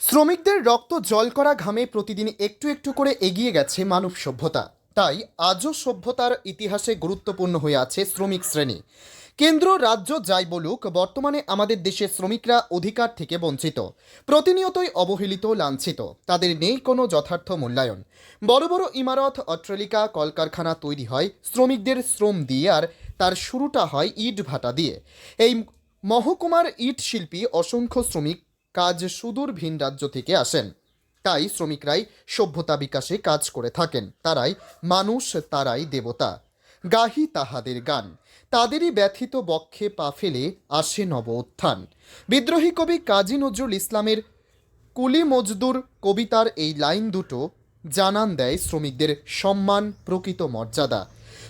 শ্রমিকদের রক্ত জল করা ঘামে প্রতিদিন একটু একটু করে এগিয়ে গেছে মানব সভ্যতা। তাই আজও সভ্যতার ইতিহাসে গুরুত্বপূর্ণ হয়ে আছে শ্রমিক শ্রেণী। কেন্দ্র রাজ্য যাই বলুক, বর্তমানে আমাদের দেশে শ্রমিকরা অধিকার থেকে বঞ্চিত, প্রতিনিয়তই অবহেলিত, লাঞ্ছিত। তাদের নেই কোনো যথার্থ মূল্যায়ন। বড় বড় ইমারত, অট্টালিকা, কলকারখানা তৈরি হয় শ্রমিকদের শ্রম দিয়ে, আর তার শুরুটা হয় ইট ভাটা দিয়ে। এই মহকুমার ইট শিল্পী অসংখ্য শ্রমিক কাজ সুদূর ভিন রাজ্য থেকে আসেন। তাই শ্রমিকরাই সভ্যতা বিকাশে কাজ করে থাকেন। তারাই মানুষ, তারাই দেবতা। গাহি তাহাদের গান, তাদেরই ব্যথিত বক্ষে পা ফেলে আসে নব উত্থান। বিদ্রোহী কবি কাজী নজরুল ইসলামের কুলি মজদুর কবিতার এই লাইন দুটো জানান দেয় শ্রমিকদের সম্মান, প্রকৃত মর্যাদা।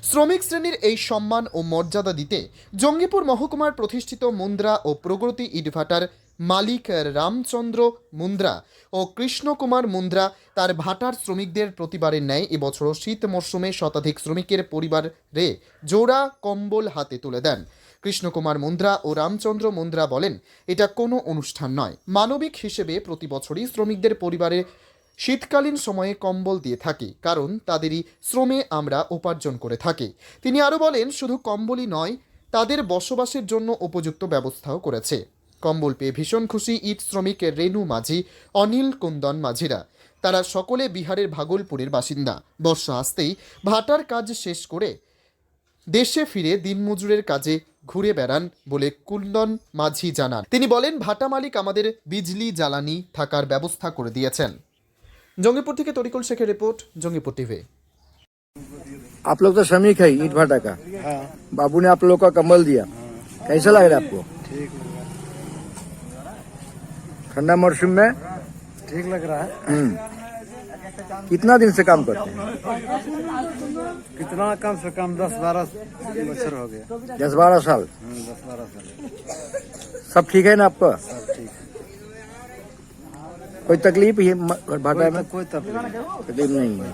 শ্রমিক শ্রেণীর এই সম্মান ও মর্যাদা দিতে জঙ্গিপুর মহকুমার প্রতিষ্ঠিত মুন্দ্রা ও প্রগতি ইটভাটার মালিক রামচন্দ্র মুন্দ্রা ও কৃষ্ণকুমার মুন্দ্রা তার ভাটার শ্রমিকদের প্রতিবারের ন্যায় এবছরও শীত মরশুমে শতাধিক শ্রমিকের পরিবারে জোড়া কম্বল হাতে তুলে দেন। কৃষ্ণকুমার মুন্দ্রা ও রামচন্দ্র মুন্দ্রা বলেন, এটা কোনো অনুষ্ঠান নয়, মানবিক হিসেবে প্রতি বছরই শ্রমিকদের পরিবারে শীতকালীন সময়ে কম্বল দিয়ে থাকি, কারণ তাদেরই শ্রমে আমরা উপার্জন করে থাকি। তিনি আরও বলেন, শুধু কম্বলই নয়, তাদের বসবাসের জন্য উপযুক্ত ব্যবস্থাও করেছে। কম্বল পেয়ে ভীষণ খুশি ইট শ্রমিক রেণু মাঝি, অনিল কুন্দন মাঝিরা। তারা সকলে বিহারের ভাগলপুরের বাসিন্দা। বর্ষা আসতেই ভাটার কাজ শেষ করে দেশে ফিরে দিনমজুরের কাজে ঘুরে বেড়ান বলে কুন্দন মাঝি জানান। তিনি বলেন, ভাটা মালিক আমাদের বিজলি জ্বালানি থাকার ব্যবস্থা করে দিয়েছেন। जंगीपुर থেকে তরিকুল শেখের রিপোর্ট, जंगीपुर टीवी। आप लोग तो श्रमिक है ईट भाटा का। हाँ। बाबू ने आप लोग का कंबल दिया। कैसा लग रहा है आपको? ठीक ठंडा मौसम में ठीक लग रहा है। कितना दिन से काम करते हैं? कितना कम से कम 10-12 बच्चर हो गया। 10-12 साल। 10-12 साल सब ठीक है ना आपका? सब ठीक है। कोई तकलीफ ये भाटा में? कोई तकलीफ नहीं है।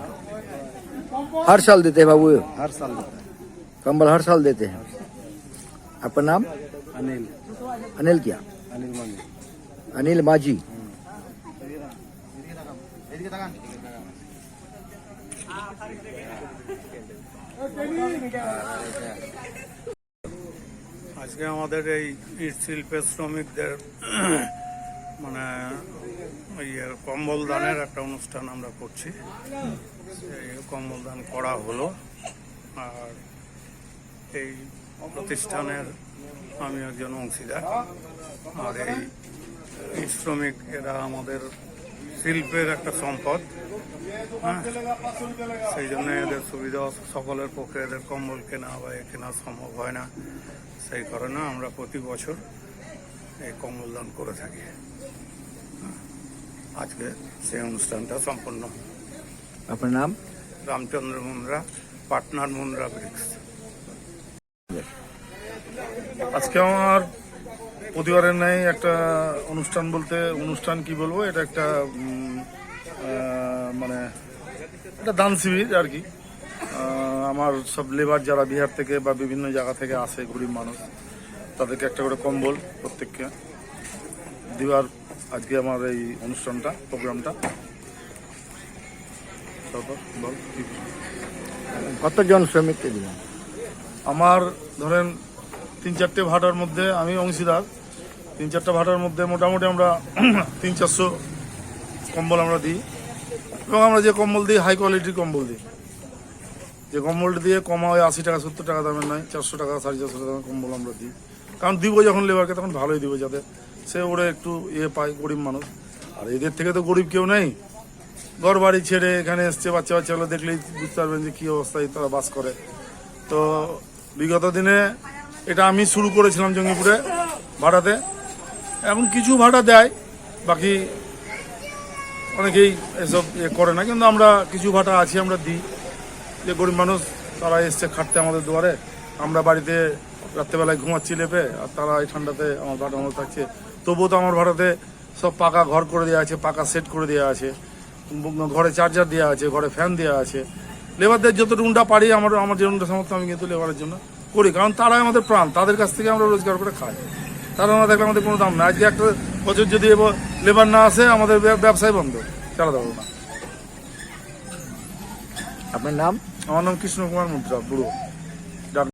हर साल देते हैं बाबू? हर साल देता है। कंबल हर साल देते हैं। आपका नाम? अनिल अनिल क्या? अनिल मानी। अनिल माझी। আজকে আমাদের এই ইট শিল্পের শ্রমিকদের মানে কম্বল দানের একটা অনুষ্ঠান আমরা করছি। এই কম্বল দান করা হলো, আর এই প্রতিষ্ঠানের আমি একজন অংশীদার। আর এই ইট শ্রমিক এরা আমাদের শিল্পের একটা সম্পদ। হ্যাঁ, সেই জন্য এদের সুবিধা সকলের পক্ষে এদের কম্বল কেনা বা কেনা সম্ভব হয় না। সেই কারণে আমরা প্রতি বছর এই কম্বল দান করে থাকি। আজকে সেই অনুষ্ঠানটা সম্পন্ন। আপনার নাম? রামচন্দ্র মুন্দ্রা, পাটনার মুন্দ্রা ব্রিক্স। আজকে আমার প্রতিবারের ন্যায় একটা অনুষ্ঠান, বলতে অনুষ্ঠান কি বলবো, এটা একটা মানে একটা দান শিবির আর কি। আমার সব লেবার যারা বিহার থেকে বা বিভিন্ন জায়গা থেকে আসে, গরিব মানুষ, তাদেরকে একটা করে কম্বল প্রত্যেককে দিবার আজকে আমার এই অনুষ্ঠানটা, প্রোগ্রামটা। কতজন শ্রমিককে দিলেন? আমার ধরেন 3-4টে ভাটার মধ্যে আমি অংশীদার। 3-4টা ভাটার মধ্যে মোটামুটি আমরা 300-400 কম্বল আমরা দিই। এবং আমরা যে কম্বল দিই হাই কোয়ালিটির কম্বল দিই। যে কম্বলটা দিয়ে কমা হয় 80 টাকা 70 টাকা দামের নয়, 400 টাকা 450 টাকা কম্বল আমরা দিই। কারণ দিব যখন লেবারকে তখন ভালোই দিব, যাতে সে ওরে একটু পায়, গরিব মানুষ। আর এদের থেকে তো গরিব কেউ নেই। ঘর বাড়ি ছেড়ে এখানে এসছে, বাচ্চা বাচ্চাগুলো দেখলেই বুঝতে পারবেন যে কী অবস্থায় তারা বাস করে। তো বিগত দিনে এটা আমি শুরু করেছিলাম জঙ্গিপুরে ভাড়াতে। এখন কিছু ভাড়া দেয়, বাকি অনেকেই এসব করে না, কিন্তু আমরা কিছু ভাড়া আছি, আমরা দিই। যে গরিব মানুষ তারা এসছে খাটতে আমাদের দুয়ারে, আমরা বাড়িতে রাত্রেবেলায় ঘুমাচ্ছি লেপে, আর তারা এই ঠান্ডাতে আমার ভাড়া মতো থাকছে। তবুও তো আমার ভাড়াতে সব পাকা ঘর করে দেওয়া আছে, পাকা সেট করে দেওয়া আছে, ঘরে চার্জার দেওয়া আছে, ঘরে ফ্যান দেওয়া আছে। লেবারদের যতটুকুটা পারি আমার যেরকমটা সামর্থ্য আমি কিন্তু লেবারের জন্য করি, কারণ তারাই আমাদের প্রাণ। তাদের কাছ থেকে আমরা রোজগার করে খাই। তারা না দেখলে আমাদের কোনো দাম না। আজকে একটা বছর যদি লেবার না আসে আমাদের ব্যবসায় বন্ধ, চালাতে পারবো না। আপনার নাম? আমার নাম কৃষ্ণ কুমার মুদ্রা, বুড়ো।